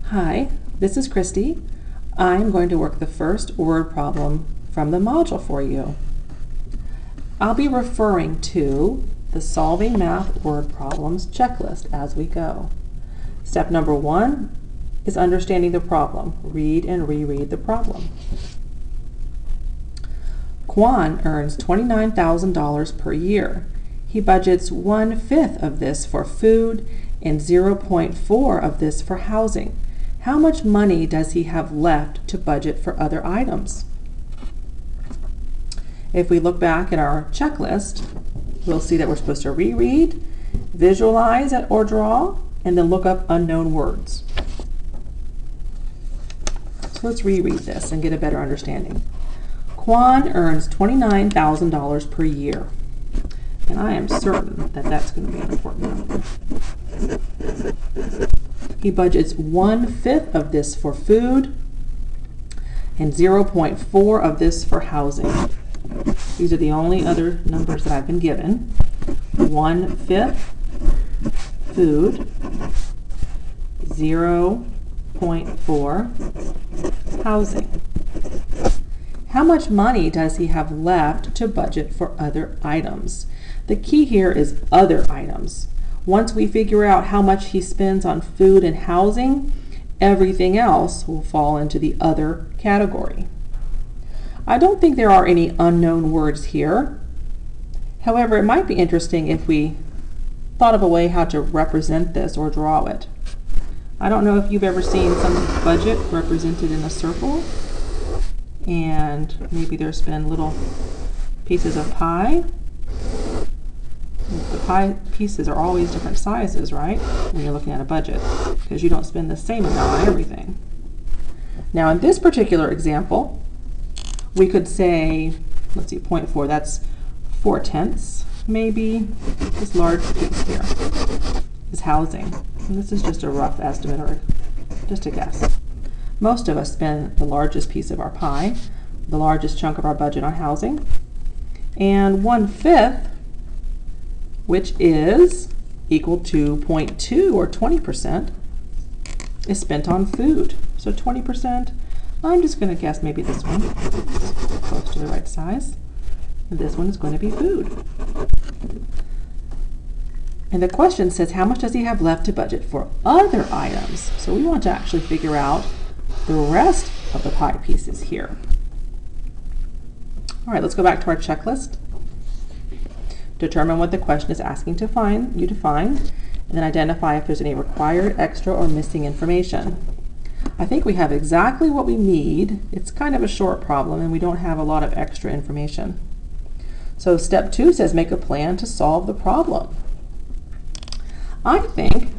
Hi, this is Christy. I'm going to work the first word problem from the module for you. I'll be referring to the Solving Math Word Problems checklist as we go. Step number 1 is understanding the problem. Read and reread the problem. Quan earns $29,000 per year. He budgets 1/5 of this for food and 0.4 of this for housing. How much money does he have left to budget for other items? If we look back at our checklist, we'll see that we're supposed to reread, visualize it or draw, and then look up unknown words. So let's reread this and get a better understanding. Quan earns $29,000 per year. And I am certain that that's going to be an important number. He budgets 1/5 of this for food and 0.4 of this for housing. These are the only other numbers that I've been given. 1/5 food, 0.4 housing. How much money does he have left to budget for other items? The key here is other items. Once we figure out how much he spends on food and housing, everything else will fall into the other category. I don't think there are any unknown words here. However, it might be interesting if we thought of a way how to represent this or draw it. I don't know if you've ever seen someone's budget represented in a circle, and maybe there's been little pieces of pie. The pie pieces are always different sizes, right, when you're looking at a budget, because you don't spend the same amount on everything. Now in this particular example, we could say, let's see, 0.4, that's 4/10, maybe. This large piece here is housing. And this is just a rough estimate or just a guess. Most of us spend the largest piece of our pie, the largest chunk of our budget on housing, and 1/5, which is equal to 0.2 or 20%, is spent on food. So 20%, I'm just going to guess maybe this one is close to the right size. And this one is going to be food. And the question says, how much does he have left to budget for other items? So we want to actually figure out the rest of the pie pieces here. All right, let's go back to our checklist. Determine what the question is asking you to find, and then identify if there's any required, extra, or missing information. I think we have exactly what we need. It's kind of a short problem, and we don't have a lot of extra information. So step 2 says make a plan to solve the problem. I think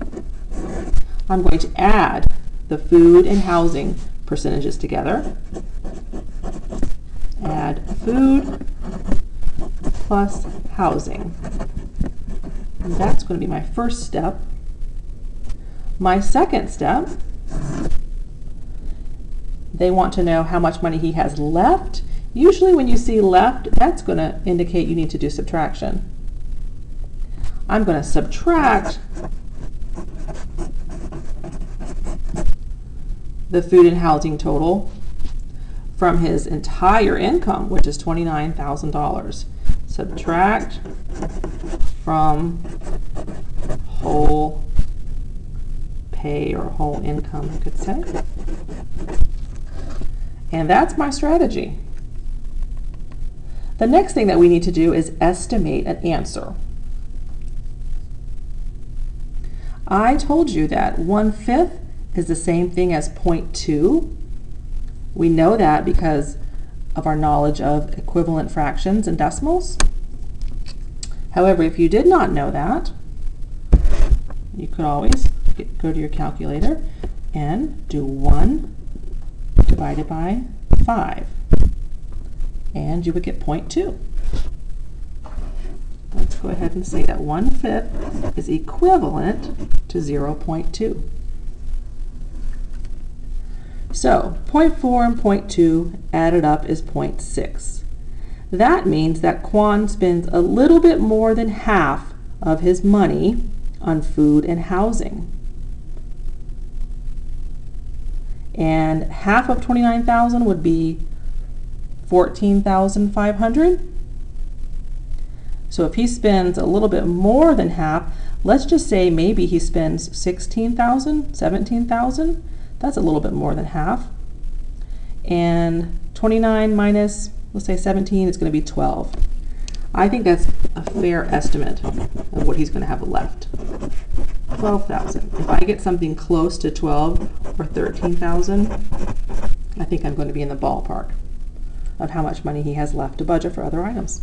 I'm going to add the food and housing percentages together. Add food plus housing. And that's going to be my first step. My second step, they want to know how much money he has left. Usually when you see left, that's going to indicate you need to do subtraction. I'm going to subtract the food and housing total from his entire income, which is $29,000. Subtract from whole pay or whole income, I could say. And that's my strategy. The next thing that we need to do is estimate an answer. I told you that 1/5 is the same thing as 0.2. We know that because of our knowledge of equivalent fractions and decimals. However, if you did not know that, you could always go to your calculator and do 1 divided by 5, and you would get 0.2. Let's go ahead and say that 1/5 is equivalent to 0.2. So 0.4 and 0.2 added up is 0.6. That means that Quan spends a little bit more than half of his money on food and housing. And half of 29,000 would be 14,500. So if he spends a little bit more than half, let's just say maybe he spends 16,000, 17,000. That's a little bit more than half. And 29 minus, let's say 17, is going to be 12. I think that's a fair estimate of what he's going to have left. 12,000. If I get something close to 12 or 13,000, I think I'm going to be in the ballpark of how much money he has left to budget for other items.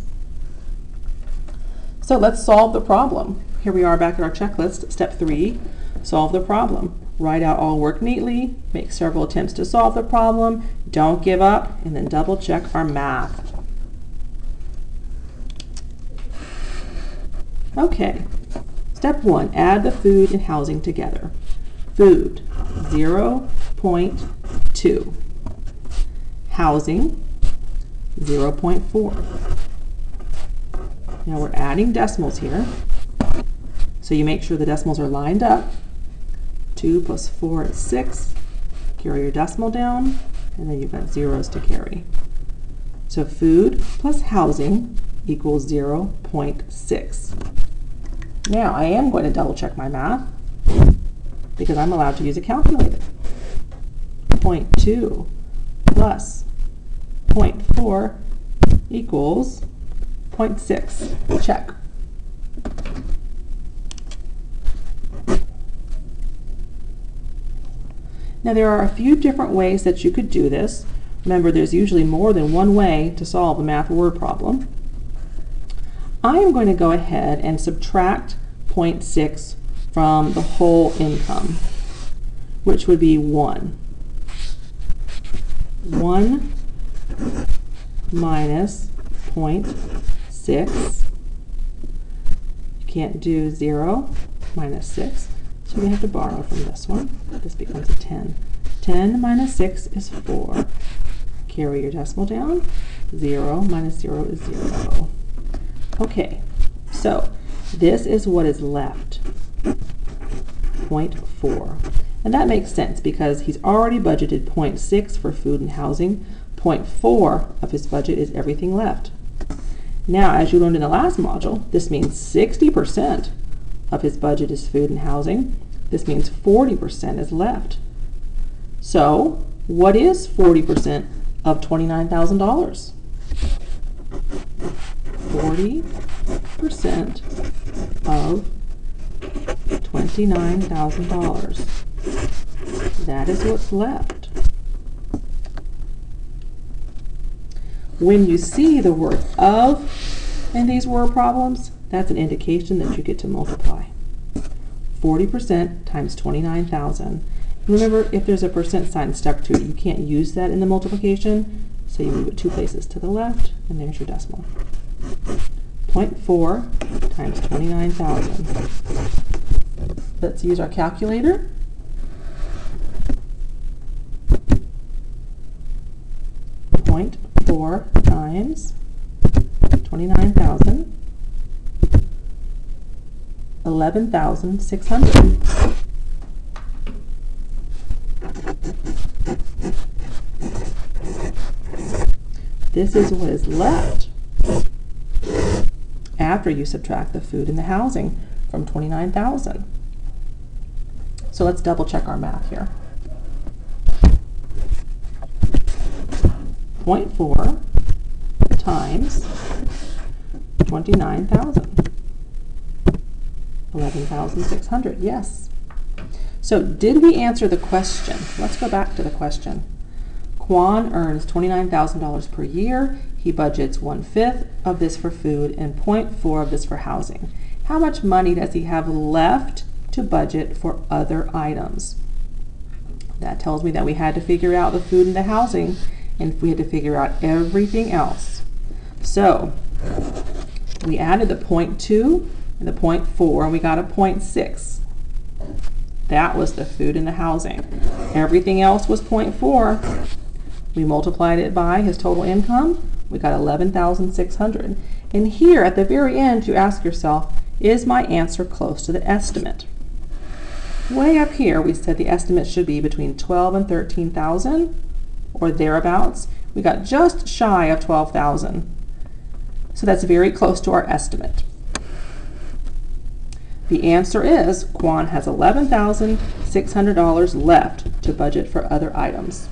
So let's solve the problem. Here we are back at our checklist. Step 3, solve the problem. Write out all work neatly, make several attempts to solve the problem, don't give up, and then double check our math. Okay, step 1, add the food and housing together. Food, 0.2. Housing, 0.4. Now we're adding decimals here, so you make sure the decimals are lined up. 2 plus 4 is 6. Carry your decimal down, and then you've got zeros to carry. So food plus housing equals 0.6. Now I am going to double check my math because I'm allowed to use a calculator. 0.2 plus 0.4 equals 0.6. Check. Now there are a few different ways that you could do this. Remember, there's usually more than one way to solve a math word problem. I am going to go ahead and subtract 0.6 from the whole income, which would be 1. 1 minus 0.6. You can't do 0 minus 6, so we have to borrow from this one. This becomes a 10. 10 minus 6 is 4. Carry your decimal down. 0 minus 0 is 0. Okay, so this is what is left, 0.4. And that makes sense because he's already budgeted 0.6 for food and housing. 0.4 of his budget is everything left. Now, as you learned in the last module, this means 60% of his budget is food and housing. This means 40% is left. So, what is 40% of $29,000? 40% of $29,000. That is what's left. When you see the word of in these word problems, that's an indication that you get to multiply. 40% times 29,000. Remember, if there's a percent sign stuck to it, you can't use that in the multiplication, so you move it 2 places to the left, and there's your decimal. 0.4 times 29,000. Let's use our calculator. Point 4 times 29,000, 11,600. This is what is left after you subtract the food and the housing from 29,000. So let's double check our math here. 0.4 times 29,000. 11,600, yes. So did we answer the question? Let's go back to the question. Quan earns $29,000 per year. He budgets 1/5 of this for food and 0.4 of this for housing. How much money does he have left to budget for other items? That tells me that we had to figure out the food and the housing, and we had to figure out everything else. So we added the 0.2 and the 0.4, and we got a 0.6. That was the food and the housing. Everything else was 0.4. We multiplied it by his total income. We got 11,600. And here at the very end, you ask yourself, is my answer close to the estimate? way up here, we said the estimate should be between 12 and 13,000 or thereabouts. We got just shy of 12,000. So that's very close to our estimate. The answer is Quan has $11,600 left to budget for other items.